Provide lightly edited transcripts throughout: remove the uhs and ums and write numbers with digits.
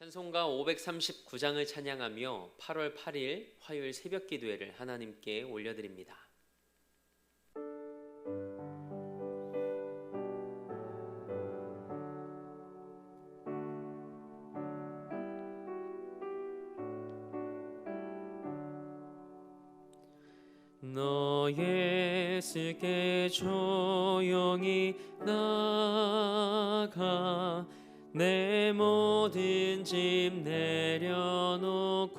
찬송가 539장을 찬양하며 8월 8일 화요일 새벽 기도회를 하나님께 올려드립니다. 너 예수께 조용히 나가 내 모든 짐 내려놓고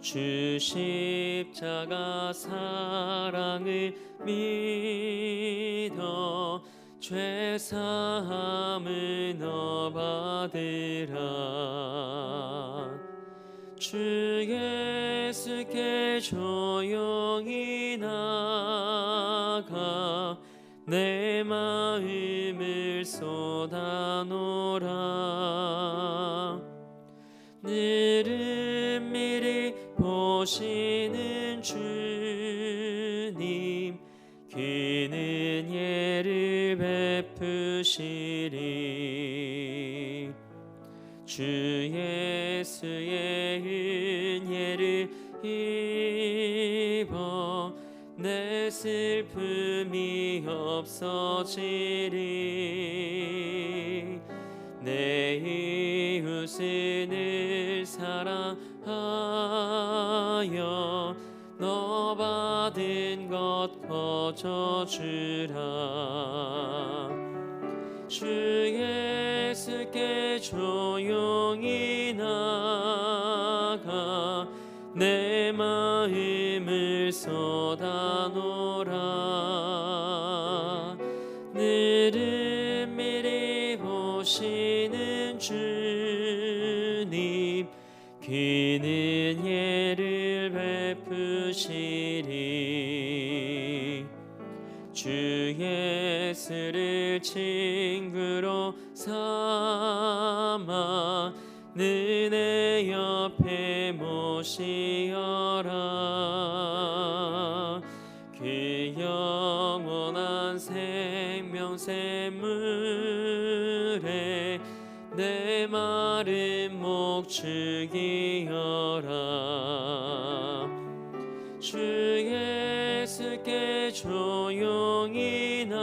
주 십자가 사랑을 믿어 죄 사함을 너 받으라. 주 예수께 조용히 나가 내 마음을 쏟아놓으라. 늘은 미리 보시는 주님, 그는 예를 베푸시리. 주 예수의 은혜를 입어 내 슬픔이 없어지리. 내 이웃을 늘 사랑하여 너 받은 것 거저주라. 주 예수께 조용히 나가 내 마음을 쏟아놓으라. 늘은 미리 보시는 주님, 그는 예를 베푸시리. 주 예수를 친구로 삼아 내 옆에 모시어라. 그 영원한 생명샘물에 내 마른 목 죽이어라. 주 예수께 조용히 나가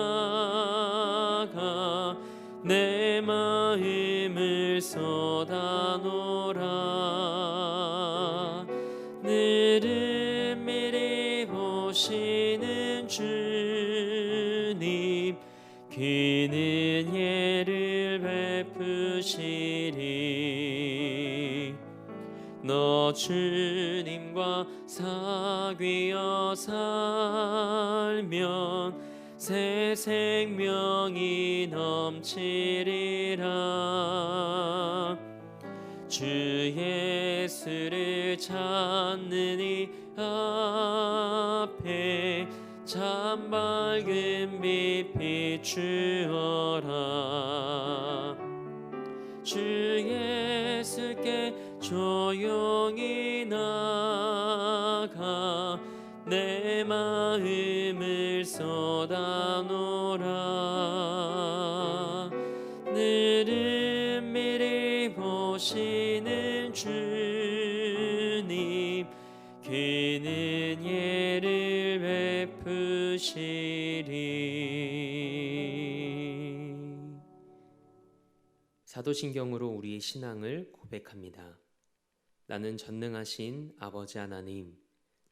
내 마음을 쏟아놓으라. 늘은 미리 보시는 주님, 그는 예를 베푸시리. 너 주님과 사귀어 살면 새 생명이 넘치리라. 주 예수를 찾는 이 앞에 참 밝은 빛 비추어라. 주 예수께 조용히 나가 내 마음을 쏟아놓으라. 늘은 미리 보시는 주님, 그는 예를 베푸시리. 사도신경으로 우리의 신앙을 고백합니다. 나는 전능하신 아버지 하나님,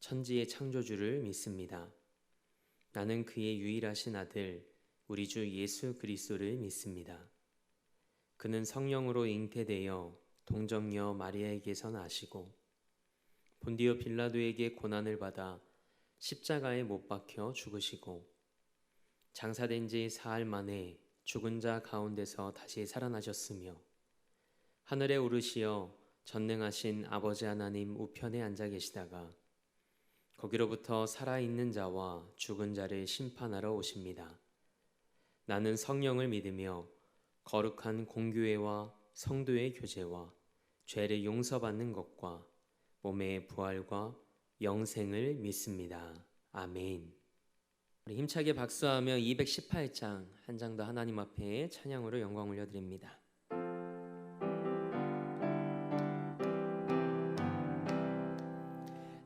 천지의 창조주를 믿습니다. 나는 그의 유일하신 아들, 우리 주 예수 그리스도를 믿습니다. 그는 성령으로 잉태되어 동정녀 마리아에게서 나시고 본디오 빌라도에게 고난을 받아 십자가에 못 박혀 죽으시고 장사된 지 사흘 만에 죽은 자 가운데서 다시 살아나셨으며 하늘에 오르시어 전능하신 아버지 하나님 우편에 앉아 계시다가 거기로부터 살아있는 자와 죽은 자를 심판하러 오십니다. 나는 성령을 믿으며 거룩한 공교회와 성도의 교제와 죄를 용서받는 것과 몸의 부활과 영생을 믿습니다. 아멘. 우리 힘차게 박수하며 218장 한 장 더 하나님 앞에 찬양으로 영광 올려드립니다.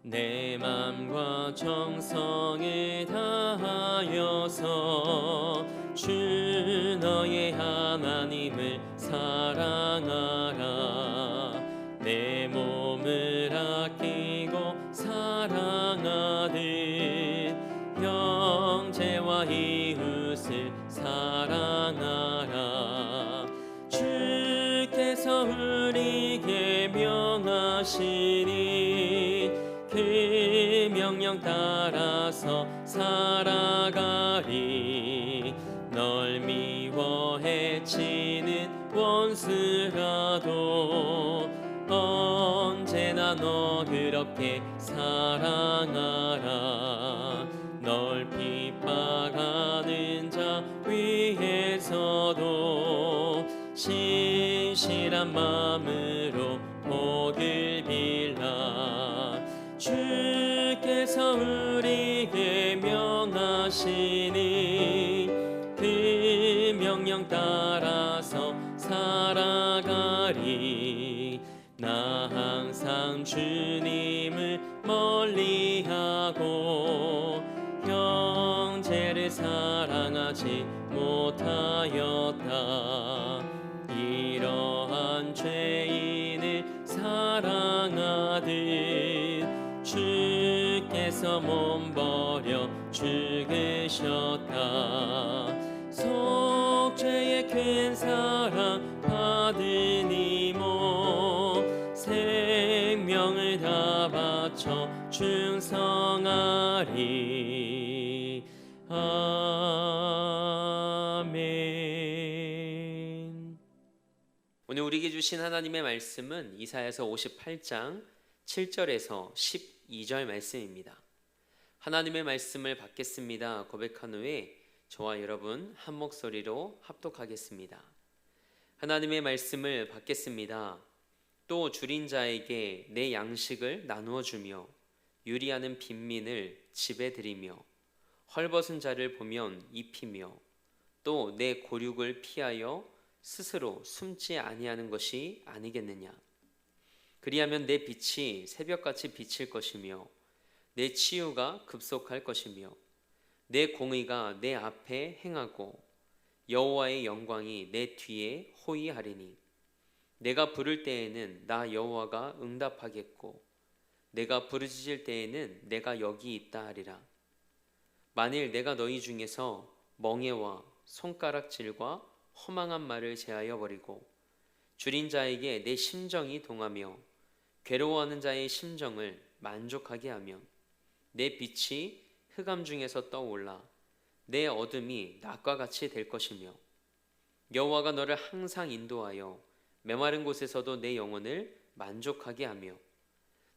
내 맘과 정성을 다하여서 주 너의 하나님을 사랑하라. 내 몸을 아끼고 사랑하듯 형제와 이웃을 사랑하라. 주께서 우리에게 명하시니 그 명령 따라서 살아가리. 널 미워해 치는 원수라도 언제나 너 그렇게 사랑하라. 널 핍박하는 자 위에서도 신실한 마음으로 복을 빌라. 주께서 우리에게 명하시니 그 명령 따라서 살아가리. 나 항상 주님을 멀리하고 형제를 사랑하지 못하였다. 이러한 죄인을 사랑하듯 주께서 몸버려 죽으셨다. 속죄의 큰 사랑 받으니모 생명을 다 바쳐 충성하리. 아멘. 오늘 우리에게 주신 하나님의 말씀은 이사야서 58장 7절에서 12절 말씀입니다. 하나님의 말씀을 받겠습니다 고백한 후에 저와 여러분 한 목소리로 합독하겠습니다. 하나님의 말씀을 받겠습니다. 또 줄인 자에게 내 양식을 나누어 주며 유리하는 빈민을 집에 들이며 헐벗은 자를 보면 입히며 또 내 고륙을 피하여 스스로 숨지 아니하는 것이 아니겠느냐. 그리하면 내 빛이 새벽같이 비칠 것이며 내 치유가 급속할 것이며 내 공의가 내 앞에 행하고 여호와의 영광이 내 뒤에 호위하리니 내가 부를 때에는 나 여호와가 응답하겠고 내가 부르짖을 때에는 내가 여기 있다 하리라. 만일 내가 너희 중에서 멍에와 손가락질과 허망한 말을 제하여 버리고 줄인 자에게 내 심정이 동하며 괴로워하는 자의 심정을 만족하게 하면 내 빛이 흑암 중에서 떠올라 내 어둠이 낮과 같이 될 것이며 여호와가 너를 항상 인도하여 메마른 곳에서도 내 영혼을 만족하게 하며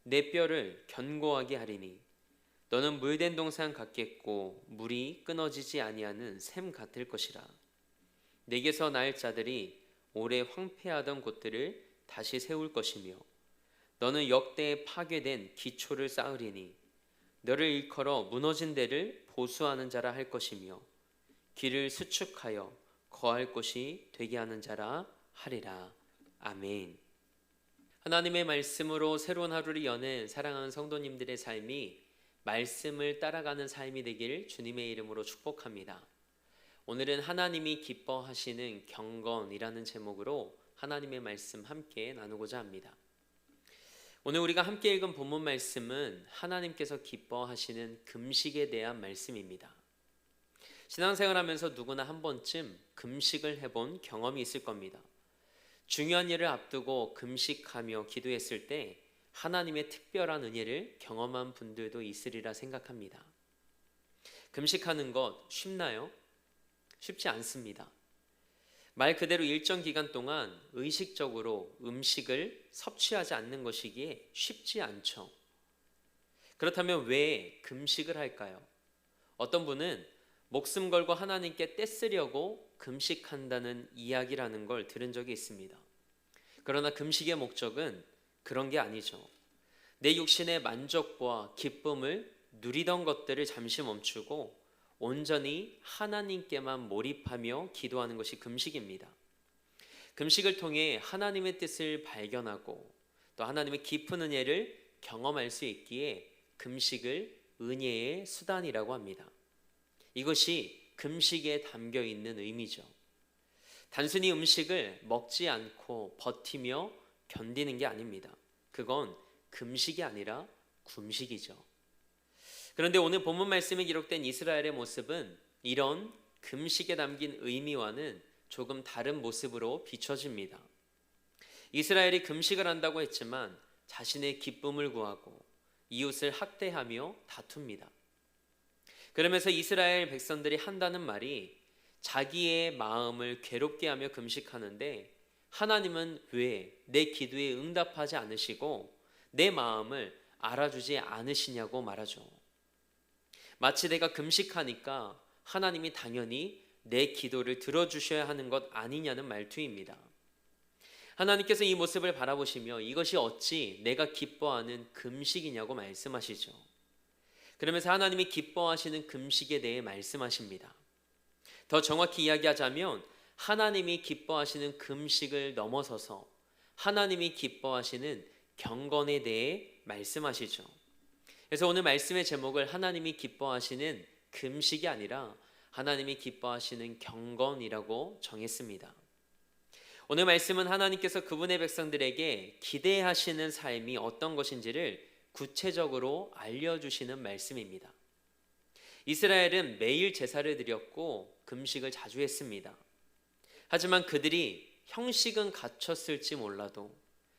내 뼈를 견고하게 하리니 너는 물된 동산 같겠고 물이 끊어지지 아니하는 샘 같을 것이라. 내게서 날 자들이 오래 황폐하던 곳들을 다시 세울 것이며 너는 역대에 파괴된 기초를 쌓으리니 너를 일컬어 무너진 데를 보수하는 자라 할 것이며 길을 수축하여 거할 곳이 되게 하는 자라 하리라. 아멘. 하나님의 말씀으로 새로운 하루를 여는 사랑하는 성도님들의 삶이 말씀을 따라가는 삶이 되길 주님의 이름으로 축복합니다. 오늘은 하나님이 기뻐하시는 경건이라는 제목으로 하나님의 말씀 함께 나누고자 합니다. 오늘 우리가 함께 읽은 본문 말씀은 하나님께서 기뻐하시는 금식에 대한 말씀입니다. 신앙생활하면서 누구나 한 번쯤 금식을 해본 경험이 있을 겁니다. 중요한 일을 앞두고 금식하며 기도했을 때 하나님의 특별한 은혜를 경험한 분들도 있으리라 생각합니다. 금식하는 것 쉽나요? 쉽지 않습니다. 말 그대로 일정 기간 동안 의식적으로 음식을 섭취하지 않는 것이기에 쉽지 않죠. 그렇다면 왜 금식을 할까요? 어떤 분은 목숨 걸고 하나님께 떼쓰려고 금식한다는 이야기라는 걸 들은 적이 있습니다. 그러나 금식의 목적은 그런 게 아니죠. 내 육신의 만족과 기쁨을 누리던 것들을 잠시 멈추고 온전히 하나님께만 몰입하며 기도하는 것이 금식입니다. 금식을 통해 하나님의 뜻을 발견하고 또 하나님의 깊은 은혜를 경험할 수 있기에 금식을 은혜의 수단이라고 합니다. 이것이 금식에 담겨 있는 의미죠. 단순히 음식을 먹지 않고 버티며 견디는 게 아닙니다. 그건 금식이 아니라 굶식이죠. 그런데 오늘 본문 말씀에 기록된 이스라엘의 모습은 이런 금식에 담긴 의미와는 조금 다른 모습으로 비춰집니다. 이스라엘이 금식을 한다고 했지만 자신의 기쁨을 구하고 이웃을 학대하며 다툽니다. 그러면서 이스라엘 백성들이 한다는 말이 자기의 마음을 괴롭게 하며 금식하는데 하나님은 왜 내 기도에 응답하지 않으시고 내 마음을 알아주지 않으시냐고 말하죠. 마치 내가 금식하니까 하나님이 당연히 내 기도를 들어주셔야 하는 것 아니냐는 말투입니다. 하나님께서 이 모습을 바라보시며 이것이 어찌 내가 기뻐하는 금식이냐고 말씀하시죠. 그러면서 하나님이 기뻐하시는 금식에 대해 말씀하십니다. 더 정확히 이야기하자면 하나님이 기뻐하시는 금식을 넘어서서 하나님이 기뻐하시는 경건에 대해 말씀하시죠. 그래서 오늘 말씀의 제목을 하나님이 기뻐하시는 금식이 아니라 하나님이 기뻐하시는 경건이라고 정했습니다. 오늘 말씀은 하나님께서 그분의 백성들에게 기대하시는 삶이 어떤 것인지를 구체적으로 알려주시는 말씀입니다. 이스라엘은 매일 제사를 드렸고 금식을 자주 했습니다. 하지만 그들이 형식은 갖췄을지 몰라도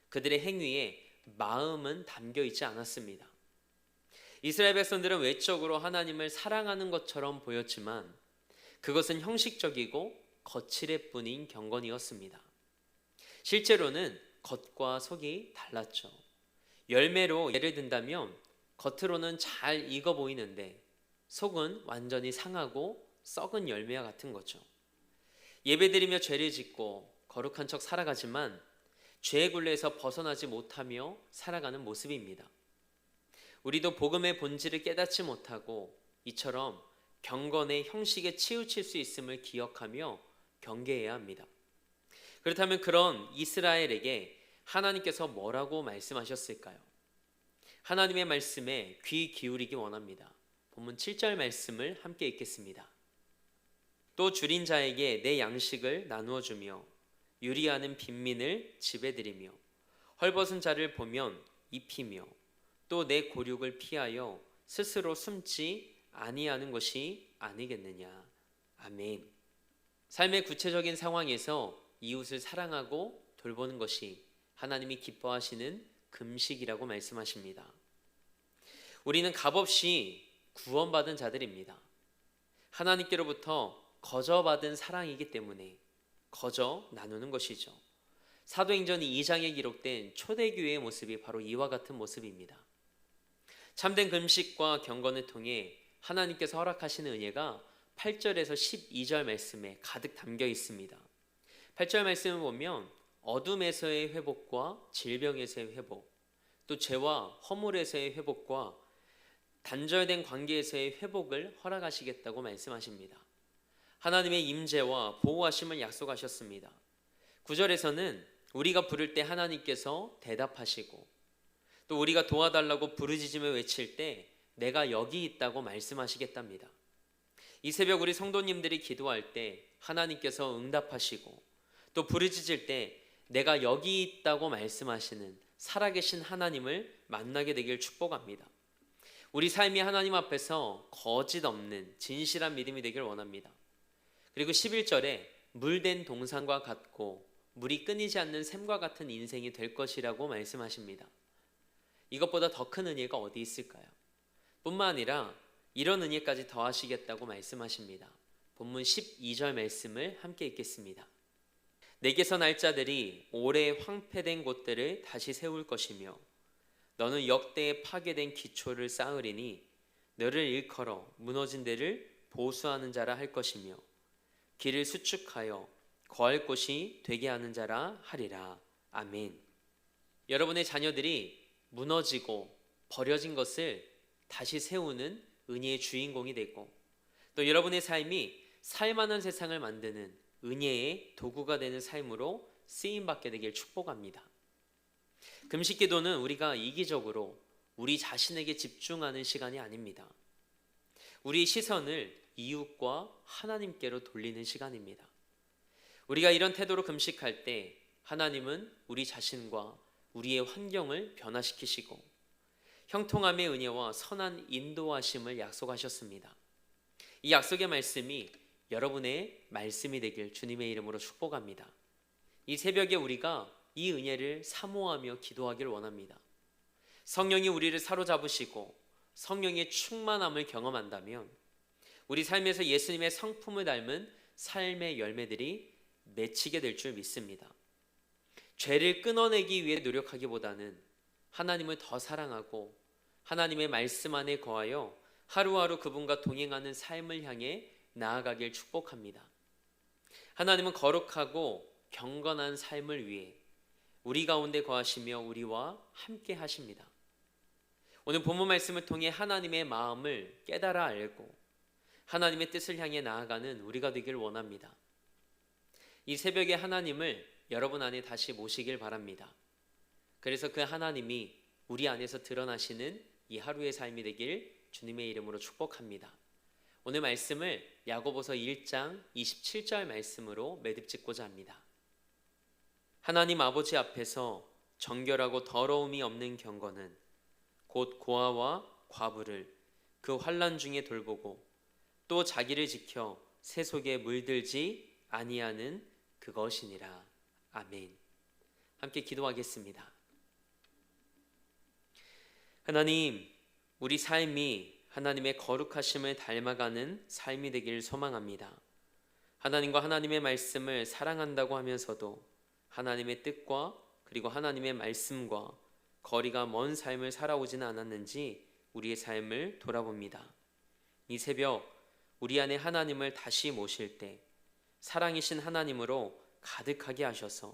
그들의 행위에 마음은 담겨 있지 않았습니다. 이스라엘 백성들은 외적으로 하나님을 사랑하는 것처럼 보였지만 그것은 형식적이고 거칠의 뿐인 경건이었습니다. 실제로는 겉과 속이 달랐죠. 열매로 예를 든다면 겉으로는 잘 익어 보이는데 속은 완전히 상하고 썩은 열매와 같은 거죠. 예배드리며 죄를 짓고 거룩한 척 살아가지만 죄의 굴레에서 벗어나지 못하며 살아가는 모습입니다. 우리도 복음의 본질을 깨닫지 못하고 이처럼 경건의 형식에 치우칠 수 있음을 기억하며 경계해야 합니다. 그렇다면 그런 이스라엘에게 하나님께서 뭐라고 말씀하셨을까요? 하나님의 말씀에 귀 기울이기 원합니다. 본문 7절 말씀을 함께 읽겠습니다. 또 줄인 자에게 내 양식을 나누어 주며 유리하는 빈민을 집에 들이며 헐벗은 자를 보면 입히며 또 내 고륙을 피하여 스스로 숨지 아니하는 것이 아니겠느냐. 아멘. 삶의 구체적인 상황에서 이웃을 사랑하고 돌보는 것이 하나님이 기뻐하시는 금식이라고 말씀하십니다. 우리는 값없이 구원받은 자들입니다. 하나님께로부터 거저받은 사랑이기 때문에 거저 나누는 것이죠. 사도행전 2장에 기록된 초대교회의 모습이 바로 이와 같은 모습입니다. 참된 금식과 경건을 통해 하나님께서 허락하시는 은혜가 8절에서 12절 말씀에 가득 담겨 있습니다. 8절 말씀을 보면 어둠에서의 회복과 질병에서의 회복, 또 죄와 허물에서의 회복과 단절된 관계에서의 회복을 허락하시겠다고 말씀하십니다. 하나님의 임재와 보호하심을 약속하셨습니다. 9절에서는 우리가 부를 때 하나님께서 대답하시고 또 우리가 도와달라고 부르짖으며 외칠 때 내가 여기 있다고 말씀하시겠답니다. 이 새벽 우리 성도님들이 기도할 때 하나님께서 응답하시고 또 부르짖을 때 내가 여기 있다고 말씀하시는 살아계신 하나님을 만나게 되길 축복합니다. 우리 삶이 하나님 앞에서 거짓 없는 진실한 믿음이 되길 원합니다. 그리고 11절에 물된 동산과 같고 물이 끊이지 않는 샘과 같은 인생이 될 것이라고 말씀하십니다. 이것보다 더 큰 은혜가 어디 있을까요? 뿐만 아니라 이런 은혜까지 더하시겠다고 말씀하십니다. 본문 12절 말씀을 함께 읽겠습니다. 내게서 날 자들이 오래 황폐된 곳들을 다시 세울 것이며 너는 역대에 파괴된 기초를 쌓으리니 너를 일컬어 무너진 데를 보수하는 자라 할 것이며 길을 수축하여 거할 곳이 되게 하는 자라 하리라. 아멘. 여러분의 자녀들이 무너지고 버려진 것을 다시 세우는 은혜의 주인공이 되고 또 여러분의 삶이 살만한 세상을 만드는 은혜의 도구가 되는 삶으로 쓰임받게 되길 축복합니다. 금식기도는 우리가 이기적으로 우리 자신에게 집중하는 시간이 아닙니다. 우리 시선을 이웃과 하나님께로 돌리는 시간입니다. 우리가 이런 태도로 금식할 때 하나님은 우리 자신과 우리의 환경을 변화시키시고 형통함의 은혜와 선한 인도하심을 약속하셨습니다. 이 약속의 말씀이 여러분의 말씀이 되길 주님의 이름으로 축복합니다. 이 새벽에 우리가 이 은혜를 사모하며 기도하길 원합니다. 성령이 우리를 사로잡으시고 성령의 충만함을 경험한다면 우리 삶에서 예수님의 성품을 닮은 삶의 열매들이 맺히게 될 줄 믿습니다. 죄를 끊어내기 위해 노력하기보다는 하나님을 더 사랑하고 하나님의 말씀 안에 거하여 하루하루 그분과 동행하는 삶을 향해 나아가길 축복합니다. 하나님은 거룩하고 경건한 삶을 위해 우리 가운데 거하시며 우리와 함께 하십니다. 오늘 본문 말씀을 통해 하나님의 마음을 깨달아 알고 하나님의 뜻을 향해 나아가는 우리가 되길 원합니다. 이 새벽에 하나님을 여러분 안에 다시 모시길 바랍니다. 그래서 그 하나님이 우리 안에서 드러나시는 이 하루의 삶이 되길 주님의 이름으로 축복합니다. 오늘 말씀을 야고보서 1장 27절 말씀으로 매듭짓고자 합니다. 하나님 아버지 앞에서 정결하고 더러움이 없는 경건은 곧 고아와 과부를 그 환난 중에 돌보고 또 자기를 지켜 새 속에 물들지 아니하는 그것이니라. 아멘. 함께 기도하겠습니다. 하나님, 우리 삶이 하나님의 거룩하심을 닮아가는 삶이 되길 소망합니다. 하나님과 하나님의 말씀을 사랑한다고 하면서도 하나님의 뜻과 그리고 하나님의 말씀과 거리가 먼 삶을 살아오지는 않았는지 우리의 삶을 돌아봅니다. 이 새벽 우리 안에 하나님을 다시 모실 때 사랑이신 하나님으로 가득하게 하셔서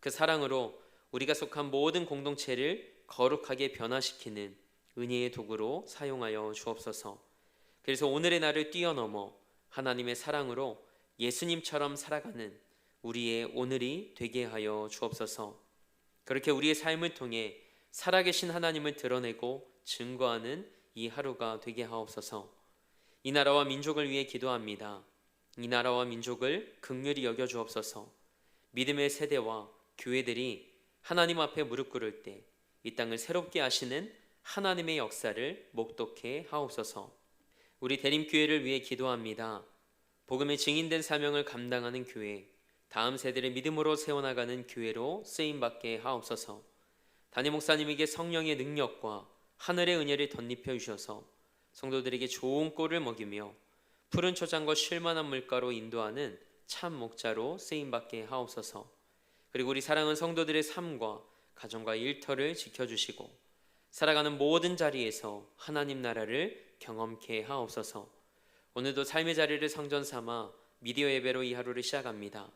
그 사랑으로 우리가 속한 모든 공동체를 거룩하게 변화시키는 은혜의 도구로 사용하여 주옵소서. 그래서 오늘의 날을 뛰어넘어 하나님의 사랑으로 예수님처럼 살아가는 우리의 오늘이 되게 하여 주옵소서. 그렇게 우리의 삶을 통해 살아계신 하나님을 드러내고 증거하는 이 하루가 되게 하옵소서. 이 나라와 민족을 위해 기도합니다. 이 나라와 민족을 긍휼히 여겨 주옵소서. 믿음의 세대와 교회들이 하나님 앞에 무릎 꿇을 때 이 땅을 새롭게 하시는 하나님의 역사를 목독해 하옵소서. 우리 대림교회를 위해 기도합니다. 복음의 증인된 사명을 감당하는 교회, 다음 세대를 믿음으로 세워나가는 교회로 쓰임받게 하옵소서. 담임 목사님에게 성령의 능력과 하늘의 은혜를 덧입혀 주셔서 성도들에게 좋은 꼴을 먹이며 푸른 초장과 쉴만한 물가로 인도하는 참 목자로 쓰임받게 하옵소서. 그리고 우리 사랑하는 성도들의 삶과 가정과 일터를 지켜주시고 살아가는 모든 자리에서 하나님 나라를 경험케 하옵소서. 오늘도 삶의 자리를 성전 삼아 미디어 예배로 이 하루를 시작합니다.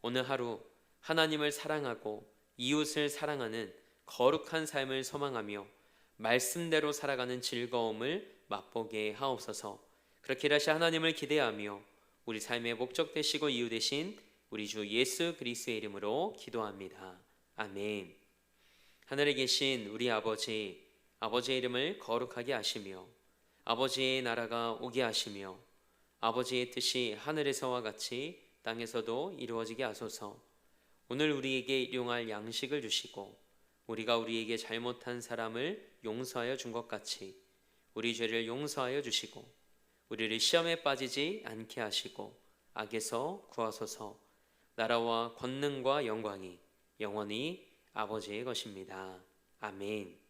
오늘 하루 하나님을 사랑하고 이웃을 사랑하는 거룩한 삶을 소망하며 말씀대로 살아가는 즐거움을 맛보게 하옵소서. 그렇게 다시 하나님을 기대하며 우리 삶의 목적 되시고 이유 되신 우리 주 예수 그리스도의 이름으로 기도합니다. 아멘. 하늘에 계신 우리 아버지, 아버지의 이름을 거룩하게 하시며 아버지의 나라가 오게 하시며 아버지의 뜻이 하늘에서와 같이 땅에서도 이루어지게 하소서. 오늘 우리에게 일용할 양식을 주시고 우리가 우리에게 잘못한 사람을 용서하여 준 것 같이 우리 죄를 용서하여 주시고 우리를 시험에 빠지지 않게 하시고 악에서 구하소서. 나라와 권능과 영광이 영원히 아버지의 것입니다. 아멘.